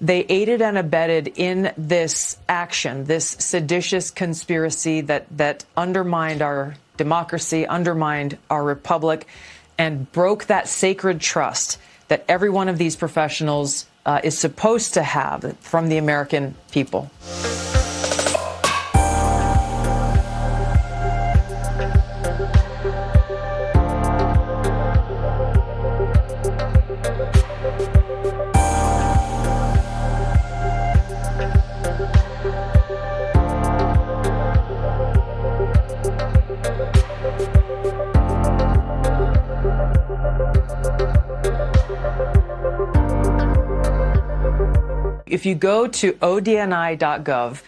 they aided and abetted in this action, this seditious conspiracy that undermined our democracy, undermined our republic, and broke that sacred trust that every one of these professionals is supposed to have from the American people. If you go to odni.gov,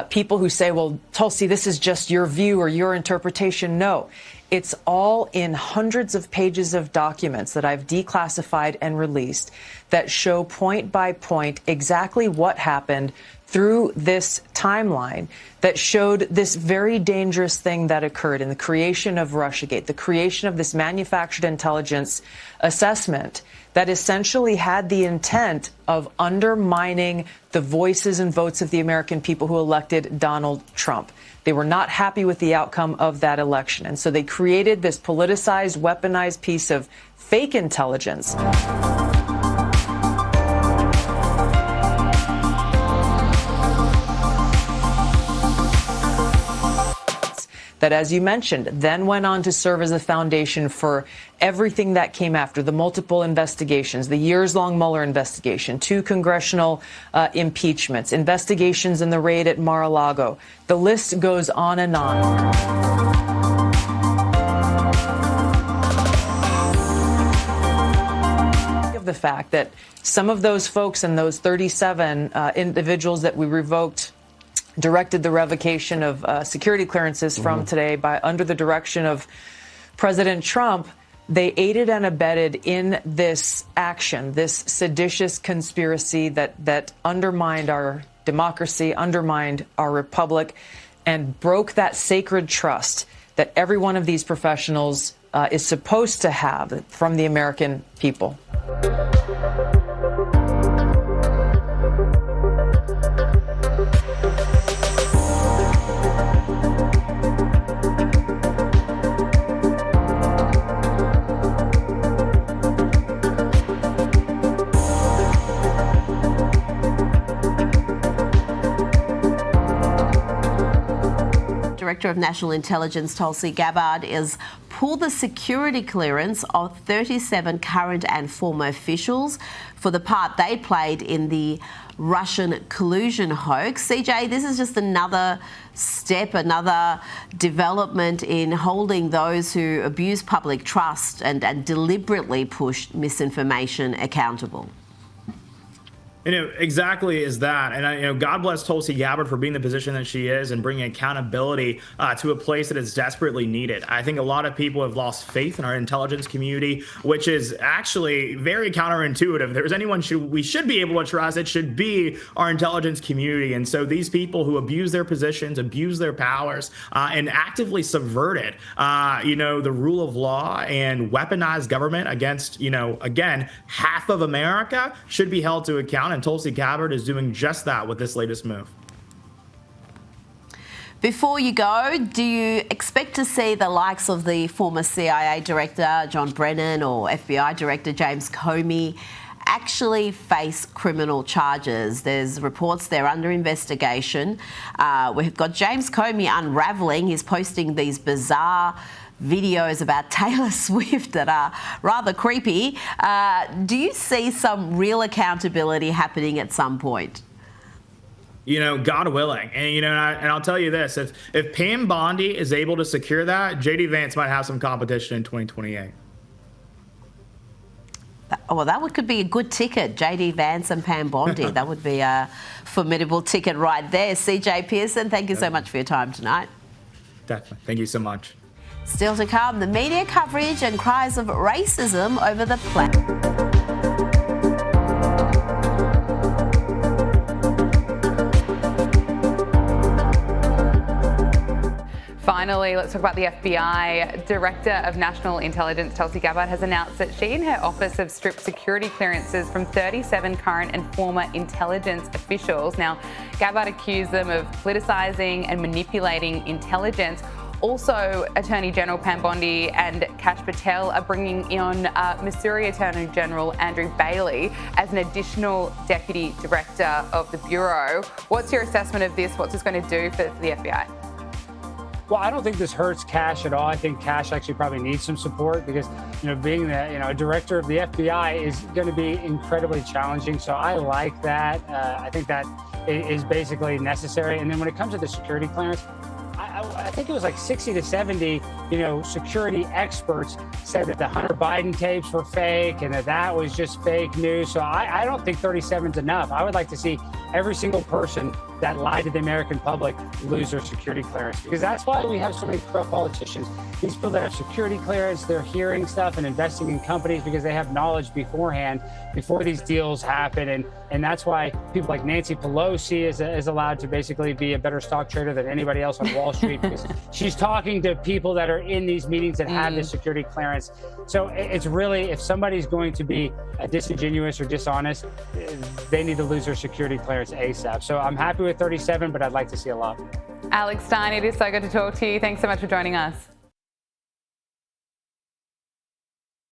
people who say, well, Tulsi, this is just your view or your interpretation. No, it's all in hundreds of pages of documents that I've declassified and released that show point by point exactly what happened through this timeline that showed this very dangerous thing that occurred in the creation of Russiagate, the creation of this manufactured intelligence assessment that essentially had the intent of undermining the voices and votes of the American people who elected Donald Trump. They were not happy with the outcome of that election. And so they created this politicized, weaponized piece of fake intelligence. That, as you mentioned, then went on to serve as a foundation for everything that came after, the multiple investigations, the years-long Mueller investigation, 2 congressional impeachments, investigations in the raid at Mar-A-Lago. The list goes on and on. The fact that some of those folks and those 37 individuals that we revoked directed the revocation of security clearances from today under the direction of President Trump, they aided and abetted in this action, this seditious conspiracy that undermined our democracy, undermined our republic, and broke that sacred trust that every one of these professionals is supposed to have from the American people. Director of National Intelligence Tulsi Gabbard is pulled the security clearance of 37 current and former officials for the part they played in the Russian collusion hoax. CJ, this is just another step, another development in holding those who abuse public trust and deliberately push misinformation accountable. Exactly is that. And, God bless Tulsi Gabbard for being the position that she is and bringing accountability to a place that is desperately needed. I think a lot of people have lost faith in our intelligence community, which is actually very counterintuitive. If there's anyone we should be able to trust, it should be our intelligence community. And so these people who abuse their positions, abuse their powers, and actively subverted, the rule of law and weaponized government against, again, half of America should be held to account. And Tulsi Gabbard is doing just that with this latest move. Before you go, do you expect to see the likes of the former CIA Director John Brennan or FBI Director James Comey actually face criminal charges? There's reports they're under investigation. We've got James Comey unravelling. He's posting these bizarre videos about Taylor Swift that are rather creepy. Do you see some real accountability happening at some point? God willing. And, I'll tell you this, if Pam Bondi is able to secure that, J.D. Vance might have some competition in 2028. Well, that could be a good ticket, J.D. Vance and Pam Bondi. That would be a formidable ticket right there. CJ Pearson, thank you so much for your time tonight. Definitely. Thank you so much. Still to come, the media coverage and cries of racism over the planet. Finally, finally, let's talk about the FBI. Director of National Intelligence, Tulsi Gabbard, has announced that she and her office have stripped security clearances from 37 current and former intelligence officials. Now, Gabbard accused them of politicising and manipulating intelligence. Also, Attorney General Pam Bondi and Kash Patel are bringing on Missouri Attorney General Andrew Bailey as an additional Deputy Director of the Bureau. What's your assessment of this? What's this going to do for the FBI? Well, I don't think this hurts Kash at all. I think Kash actually probably needs some support because, being the, director of the FBI is going to be incredibly challenging. So I like that. I think that is basically necessary. And then when it comes to the security clearance, I think it was like 60 to 70, security experts said that the Hunter Biden tapes were fake and that was just fake news. So I don't think 37 is enough. I would like to see every single person that lied to the American public lose their security clearance, because that's why we have so many corrupt politicians. These people that have security clearance, they're hearing stuff and investing in companies because they have knowledge beforehand, before these deals happen. And that's why people like Nancy Pelosi is allowed to basically be a better stock trader than anybody else on Wall Street because she's talking to people that are in these meetings that have this security clearance. So it's really, if somebody's going to be disingenuous or dishonest, they need to lose their security clearance ASAP. So I'm happy with 37, but I'd like to see a lot more. Alex Stein, it is so good to talk to you. Thanks so much for joining us.